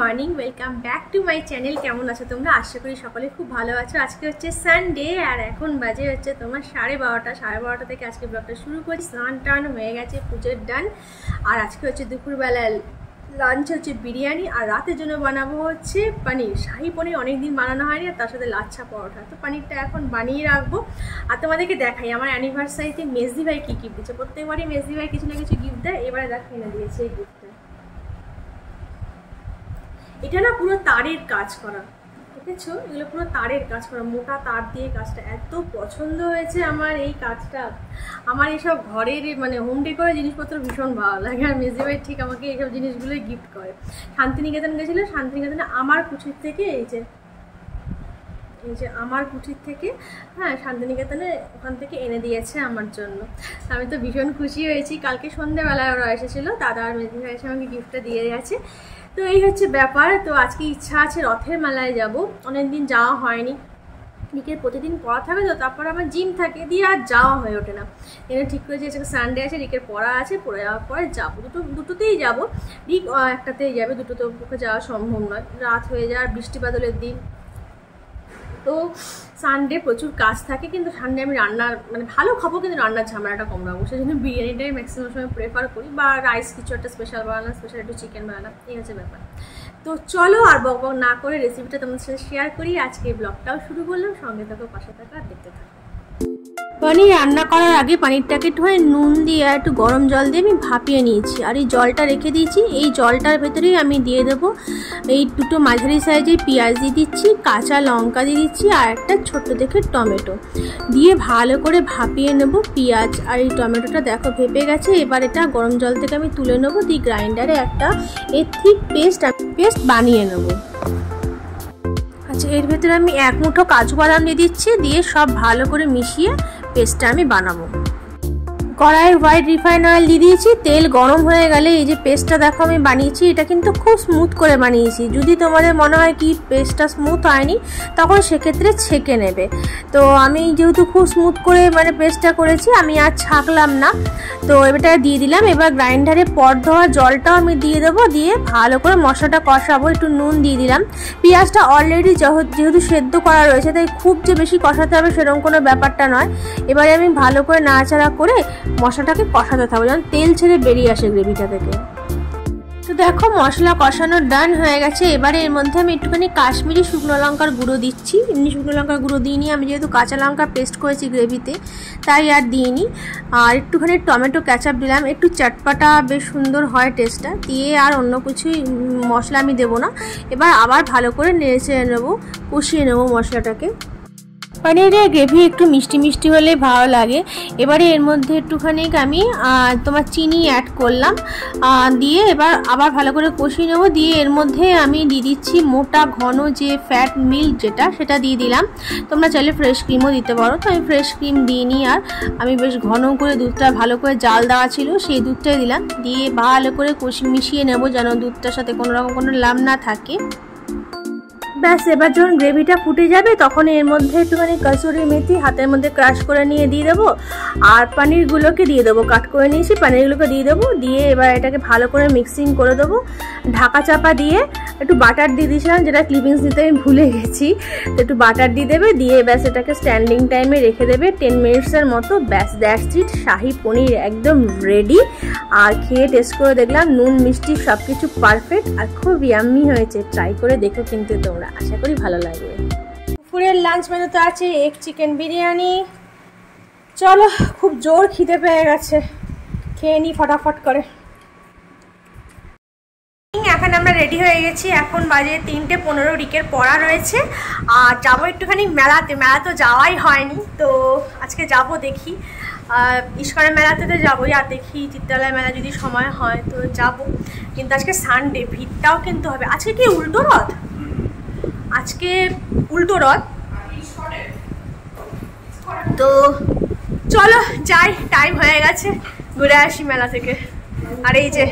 Morning, welcome back to my channel. কেমন আছো তোমরা? আশা করি সকলে খুব ভালো আছো। আজকে হচ্ছে সানডে আর এখন বাজে হচ্ছে তোমার 12:30 থেকে আজকে ব্লগটা শুরু করি। স্নান টান হয়ে গেছে, পুজোর ডান। আর আজকে হচ্ছে দুপুরবেলা লাঞ্চ হচ্ছে বিরিয়ানি, আর রাতের জন্য বানাবো হচ্ছে পনির, শাহি পনির। অনেকদিন বানানো হয়নি, আর তার সাথে লাচ্ছা পরোটা। তো পনিরটা এখন বানিয়ে রাখবো আর তোমাদেরকে দেখাই আমার অ্যানিভার্সারিতে মেজদি ভাই কী গিফট দিচ্ছে। প্রত্যেকবারই মেজদি ভাই কিছু না কিছু গিফট দেয়, এবারে দেখাই না দিয়েছে এই গিফটটা। এটা না পুরো তারের কাজ করা, দেখেছো? এগুলো পুরো তারের কাজ করা, মোটা তার দিয়ে কাজটা। এত পছন্দ হয়েছে আমার এই কাজটা। আমার এইসব ঘরের মানে হোম ডেকোরের জিনিসপত্র ভীষণ ভালো লাগে, আর মেজদি ভাই ঠিক আমাকে এইসব জিনিসগুলোই গিফট করে। শান্তিনিকেতন গেছিলো, শান্তিনিকেতনে আমার কুচির থেকে এই যে আমার কুচির থেকে, হ্যাঁ, শান্তিনিকেতনে ওখান থেকে এনে দিয়েছে আমার জন্য। আমি তো ভীষণ খুশি হয়েছি। কালকে সন্ধ্যেবেলায় ওরা এসেছিলো, দাদা আর মেজদি ভাই এসে আমাকে গিফটটা দিয়ে গেছে। তো এই হচ্ছে ব্যাপার। তো আজকে ইচ্ছা আছে রথের মেলায় যাব, অনেকদিন যাওয়া হয়নি। রিকের প্রতিদিন পড়া থাকে, তো তারপর আমার জিম থাকে, দিয়ে আর যাওয়া হয়ে ওঠে না। এখানে ঠিক করেছি আজকে সানডে আছে, রিকের পড়া আছে, পড়ে যাওয়ার পরে যাবো। দুটোতেই যাবো। রিক একটাতেই যাবে, দুটোতে পক্ষে যাওয়া সম্ভব নয়, রাত হয়ে যায়, আর বৃষ্টি বাদলের দিন। তো সানডে প্রচুর কাজ থাকে, কিন্তু সানডে আমি রান্নার মানে ভালো খাবো, কিন্তু রান্নার ঝামেলাটা কম রাখবো। সেই জন্য বিরিয়ানিটাই ম্যাক্সিমাম সময় প্রেফার করি, বা রাইস কিছু একটা স্পেশাল বানালাম, স্পেশাল একটু চিকেন বানালাম, এই হচ্ছে ব্যাপার। তো চলো আর বক বক না করে রেসিপিটা তোমাদের সাথে শেয়ার করি। আজকে ব্লগটাও শুরু করলাম, সঙ্গে থাকো, পাশে থাকো আর দেখতে থাকো। পনির রান্না করার আগে পনিরটাকে একটু নুন দিয়ে আর একটু গরম জল দিয়ে আমি ভাপিয়ে নিয়েছি, আর এই জলটা রেখে দিয়েছি। এই জলটার ভেতরেই আমি দিয়ে দেবো এই দুটো মাঝারি সাইজের পেঁয়াজ দিয়ে দিচ্ছি, কাঁচা লঙ্কা দিয়ে দিচ্ছি, আর একটা ছোট্ট দেখে টমেটো দিয়ে ভালো করে ভাপিয়ে নেব। পেঁয়াজ আর এই টমেটোটা দেখো ভেপে গেছে। এবার এটা গরম জল থেকে আমি তুলে নেবো, দিয়ে গ্রাইন্ডারে একটা ঠিক পেস্ট বানিয়ে নেবো। আচ্ছা, এর ভেতরে আমি 1 মুঠো কাজু বাদাম দিয়ে দিচ্ছি, দিয়ে সব ভালো করে মিশিয়ে পেস্টটা আমি বানাবো। কড়াইয়ে হোয়াইট রিফাইন অয়েল দিয়ে দিয়েছি। তেল গরম হয়ে গেলে এই যে পেস্টটা দেখো আমি বানিয়েছি, এটা কিন্তু খুব স্মুথ করে বানিয়েছি। যদি তোমাদের মনে হয় কি পেস্টটা স্মুথ হয়নি, তখন সেক্ষেত্রে ছেঁকে নেবে। তো আমি যেহেতু খুব স্মুথ করে মানে পেস্টটা করেছি, আমি আর ছাঁকলাম না। তো এবারটা দিয়ে দিলাম। এবার গ্রাইন্ডারে পট ধোয়া জলটাও আমি দিয়ে দেবো, দিয়ে ভালো করে মশলাটা কষাবো। একটু নুন দিয়ে দিলাম। পেঁয়াজটা অলরেডি যেহেতু সেদ্ধ করা রয়েছে, তাই খুব যে বেশি কষাতে হবে সেরকম কোনো ব্যাপারটা নয়। এবারে আমি ভালো করে নাড়াচাড়া করে মশলাটাকে কষাতে থাকবো, যেন তেল ছেড়ে বেরিয়ে আসে গ্রেভিটা থেকে। তো দেখো মশলা কষানো ডান হয়ে গেছে। এবারে এর মধ্যে আমি একটুখানি কাশ্মীরি শুকনো লঙ্কার গুঁড়ো দিচ্ছি। এমনি শুকনো লঙ্কার গুঁড়ো দিইনি, আমি যেহেতু কাঁচা লঙ্কা পেস্ট করেছি গ্রেভিতে, তাই আর দিইনি। আর একটুখানি টমেটো ক্যাচাপ দিলাম, একটু চটপাটা বেশ সুন্দর হয় টেস্টটা। দিয়ে আর অন্য কিছুই মশলা আমি দেবো না। এবার আবার ভালো করে নেড়ে চেড়ে নেবো, কষিয়ে নেবো মশলাটাকে। পনিরের গ্রেভি একটু মিষ্টি মিষ্টি হলে ভালো লাগে। এবারে এর মধ্যে একটুখানি আমি তোমার চিনি অ্যাড করলাম, দিয়ে এবার আবার ভালো করে কষিয়ে নেবো। দিয়ে এর মধ্যে আমি দিয়ে দিচ্ছি মোটা ঘন যে ফ্যাট মিল্ক সেটা দিয়ে দিলাম। তোমরা চাইলে ফ্রেশ ক্রিমও দিতে পারো, তো আমি ফ্রেশ ক্রিম দিইনি। আর আমি বেশ ঘন করে দুধটা ভালো করে জাল দেওয়া ছিল, সেই দুধটাই দিলাম। দিয়ে ভালো করে মিশিয়ে নেবো, যেন দুধটার সাথে কোনো রকম কোনো লাম না থাকে। ব্যাস, এবার যখন গ্রেভিটা ফুটে যাবে, তখন এর মধ্যে একটুখানি কসুরি মেথি হাতের মধ্যে ক্রাশ করে নিয়ে দিয়ে দেবো, আর পনিরগুলোকে দিয়ে দেবো, কাট করে নিয়েছি পনিরগুলোকে দিয়ে দেবো। দিয়ে এবার এটাকে ভালো করে মিক্সিং করে দেবো। ঢাকা চাপা দিয়ে একটু বাটার দিয়ে দিয়েছিলাম, যেটা ক্লিপিংস দিতে আমি ভুলে গেছি। তো একটু বাটার দিয়ে দেবে, দিয়ে ব্যাস এটাকে স্ট্যান্ডিং টাইমে রেখে দেবে 10 মিনিটসের মতো। ব্যাস, দ্যাটস ইট, শাহি পনির একদম রেডি। আর খেয়ে টেস্ট করে দেখলাম নুন মিষ্টি সব কিছু পারফেক্ট, আর খুব ইয়াম্মি হয়েছে। ট্রাই করে দেখো কিন্তু তোমরা, আশা করি ভালো লাগবে। দুপুরের লাঞ্চ মেনুতে আছে এগ চিকেন বিরিয়ানি। চলো, খুব জোর খিদে পেয়ে গেছে, খেয়ে নিই ফটাফট করে। এখন আমরা রেডি হয়ে গেছি, এখন বাজে 3:15। রিকের পড়া রয়েছে, আর যাবো একটুখানি মেলাতে। মেলা তো যাওয়াই হয়নি, তো আজকে যাব দেখি। ইস্কনের মেলাতে তো যাবোই, আর দেখি চিত্রালয় মেলা যদি সময় হয় তো যাব। কিন্তু আজকে সানডে, ভিড়টাও কিন্তু হবে। আজকে কি উল্টো রথ? আজকে উল্টো রথ। তো চলো যাই, টাইম হয়ে গেছে, ঘুরে আসি মেলা থেকে। আর এই যে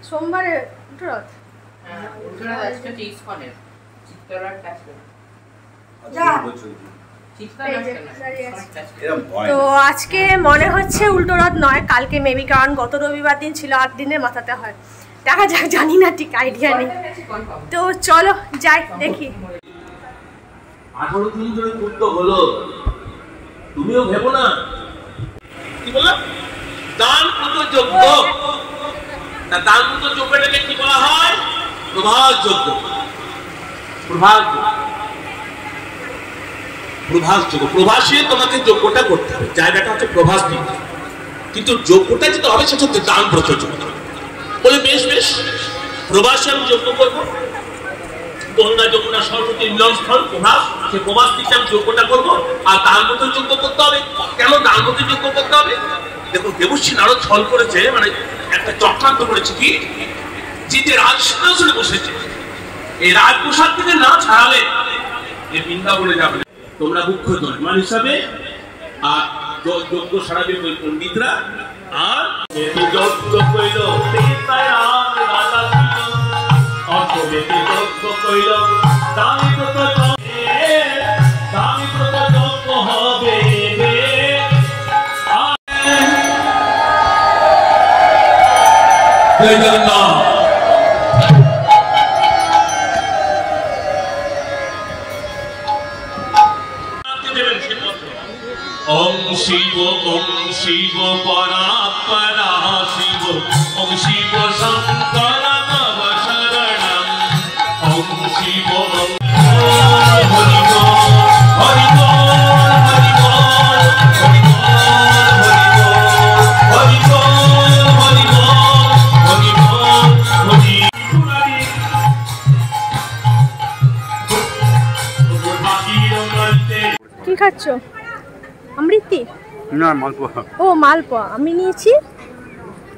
সোমবারে উল্টো রথ। তো আজকে মনে হচ্ছে উল্টো রথ নয়, কালকে মেবি, কারণ গত রবিবার দিন ছিল 8 দিনের মাথাতে হয়। দেখা যাক, জানি না, ঠিক আইডিয়া নেই। তো চলো যাই দেখি। 18 দিন ধরে যুদ্ধ হলো, তুমিও ভেবো না। কি বললাম? দান পুত্র যজ্ঞ। তা দান পুত্র যজ্ঞটাকে কি বলা হয়? প্রভাস যজ্ঞ। প্রভাস যজ্ঞ। প্রভাসে তোমাকে যজ্ঞটা করতে হবে, জায়গাটা হচ্ছে প্রভাস দিন, কিন্তু যজ্ঞটা যেটা হবে সেটা হচ্ছে দান পুত্র যজ্ঞ। বলে বেশ বেশ, প্রভাসে আমি যজ্ঞ করবো, গঙ্গা যমুনা সরস্বতী মিলনস্থল প্রভাস, সে প্রভাস দিকে আমি যজ্ঞটা করবো। আর দানবতের যজ্ঞ করতে হবে। কেন দানবতের যজ্ঞ করতে হবে? দেখুন, দেবশ্রী নারদ ছল করেছে, মানে একটা চক্রান্ত করেছে কি, যে রাজসিংহাসনে বসেছে, এই রাজপ্রসাদ থেকে না ছাড়ালে এ বৃন্দাবনে যাবে। তোমরা মুখ্য যজমান হিসাবে আর যজ্ঞ সারাবে পণ্ডিতরা। আর যজ্ঞ কইল অর্থবেদে যজ্ঞ কইল দামি ব্রত যজ্ঞ হবে। জয় জগন্নাথ। ওম শিব পরাৎপরা শিব, ওম শিব শঙ্কর তব শরণম। ওম শিব হরি বল, হরি বল, হরি বল, হরি বল, হরি বল, হরি বল, হরি বল, হরি বল। কি খাচ্ছ? অমৃতি না, মালপোয়া। ও মালপোয়া, আমি নিয়েছি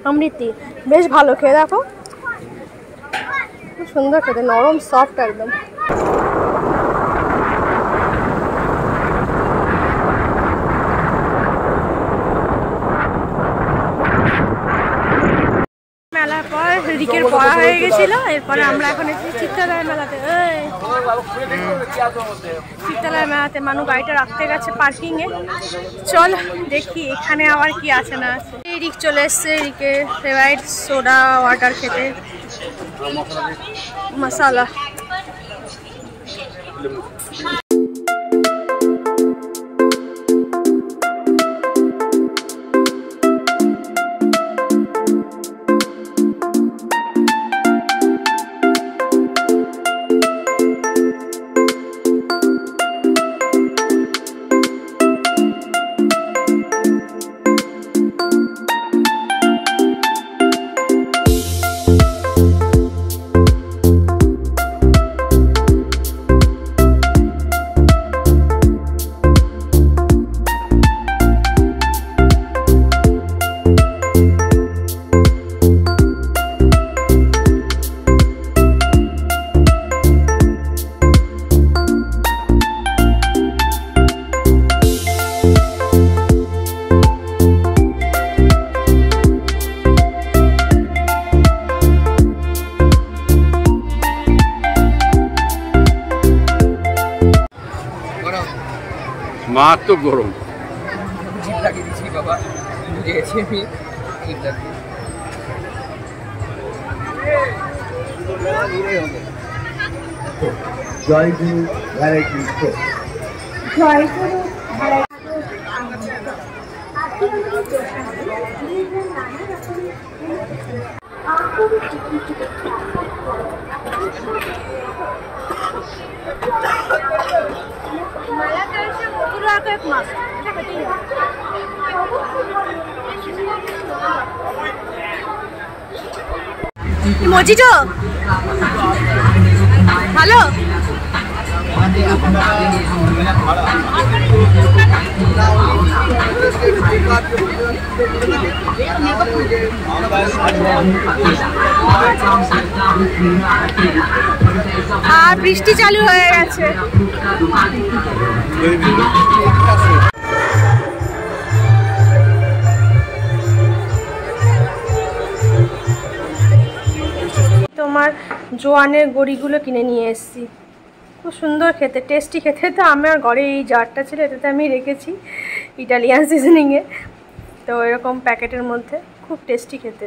অমৃতি। বেশ ভালো, খেয়ে দেখো, খুব সুন্দর খেতে, নরম সফট একদম। মেলার পর রিকের পড়া হয়ে গেছিল, এরপরে আমরা এখন এসেছি চিত্রালয় মেলাতে। চিত্রালয় মেলাতে মানু গাড়িটা রাখতে গেছে পার্কিং এ। চল দেখি এখানে আবার কি আছে না আছে। এই রিক চলে এসছে রিকের ফেভারিট সোডা ওয়াটার খেতে, মশালা। মারাত্মক গরম। জিভ লাগিয়ে দিচ্ছি বাবা, বুঝে গেছি আমি, জিভ লাগিয়ে। জয় গুরু ভ্যারাইটি শো। জয় গুরু মজিটো ভালো। আর বৃষ্টি চালু হয়ে গেছে। তোমার জোয়ানের গড়িগুলো কিনে নিয়ে এসেছি, খুব সুন্দর খেতে, টেস্টি খেতে। তো আমার ঘরে এই জারটা ছিল, এটাতে আমি রেখেছি ইটালিয়ান সিজনিংয়ে। তো এরকম প্যাকেটের মধ্যে খুব টেস্টি খেতে।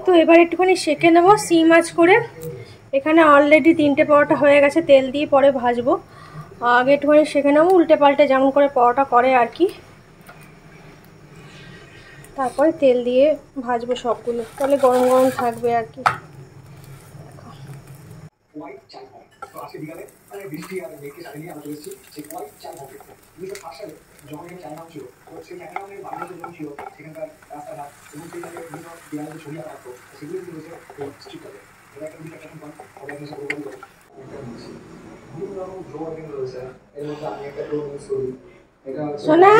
তো এবার একটুখানি সেঁকে নেবো সিম আঁচ করে। এখানে অলরেডি 3টে পরোটা হয়ে গেছে, তেল দিয়ে পরে ভাজবো। আগে একটুখানি সেঁকে নেবো উল্টে পাল্টে, যেমন করে পরোটা করে আর কি। তারপরে তেল দিয়ে ভাজবো সবগুলো, তাহলে গরম গরম থাকবে আর কি। সোনা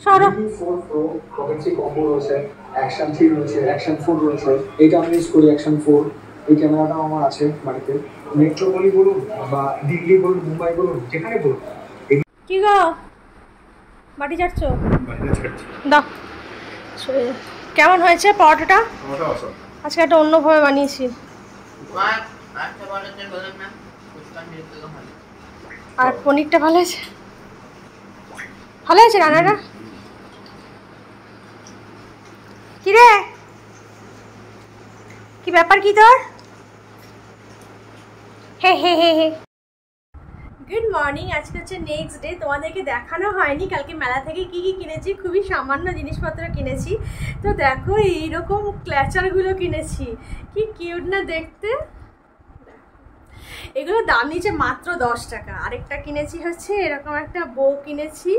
সরো। অ্যাকশন 3 রয়েছে, অ্যাকশন 4 রয়েছে। এইটা আমি ইউজ করি অ্যাকশন 4। এই ক্যামেরাটাও আমার আছে বাড়িতে। মেট্রোপলি বলুন বা দিল্লি বলুন, মুম্বাই বলুন, যেখানে বলুন। কি গো বাটি চাটছ? দাও। কেমন হয়েছে পরোটাটা? আজকে একটা অন্যভাবে বানিয়েছি। আর পনিরটা ভালো আছে? ভালো আছে রান্নাটা? কি রে, কি ব্যাপার কি তোর? Hey hey hey hey. Good morning. আজকে হচ্ছে নেক্সট ডে। তোমাদেরকে দেখানো হয়নি কালকে মেলা থেকে কি কি কিনেছি, খুবই সামান্য জিনিসপত্র কিনেছি। তো দেখো এইরকম ক্ল্যাচারগুলো কিনেছি, কি কিউট না দেখতে। এগুলো দাম নিয়েছে মাত্র 10 টাকা। আরেকটা কিনেছি হচ্ছে এরকম একটা বউ কিনেছি,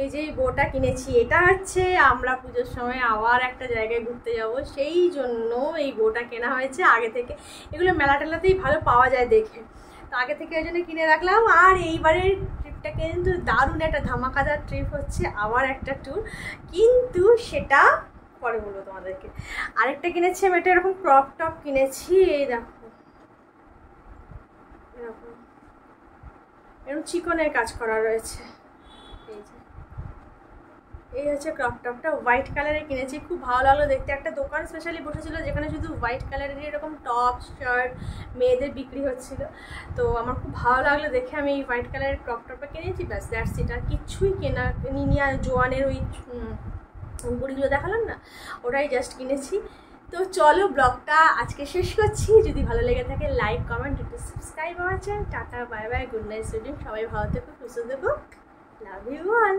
এই যে বউটা কিনেছি। এটা হচ্ছে আমরা পুজোর সময় আবার একটা জায়গায় ঘুরতে যাব, সেই জন্য এই বউটা কেনা হয়েছে আগে থেকে। এগুলো মেলা টেলাতেই ভালো পাওয়া যায় দেখে, তো আগে থেকে ওই জন্য কিনে রাখলাম। আর এইবারের ট্রিপটা কিন্তু দারুণ একটা ধামাকাদার ট্রিপ হচ্ছে, আবার একটা ট্যুর, কিন্তু সেটা পরে বলবো তোমাদেরকে। আরেকটা কিনেছি আমি, এটা এরকম ক্রপ টপ কিনেছি। এই দেখো এরকম চিকনের কাজ করা রয়েছে। এই হচ্ছে ক্রপ টপটা, হোয়াইট কালারের কিনেছি, খুব ভালো লাগলো দেখতে। একটা দোকান স্পেশালি বসেছিল যেখানে শুধু হোয়াইট কালারের এরকম টপ শার্ট মেয়েদের বিক্রি হচ্ছিল, তো আমার খুব ভালো লাগলো দেখে আমি এই হোয়াইট কালারের ক্রপ টপটা কিনেছি। ব্যাস দ্যাটস ইট, আর কিছুই কেনা নিয়ে। আর জোয়ানের ওই বুড়িগুলো দেখালাম না, ওটাই জাস্ট কিনেছি। তো চলো ব্লগটা আজকে শেষ করছি। যদি ভালো লেগে থাকে লাইক কমেন্ট একটু সাবস্ক্রাইব আমার channel. Tata bye bye, good night, সবাই ভালো থেকো, সুস্থ থেকো, লাভ ইউ অল।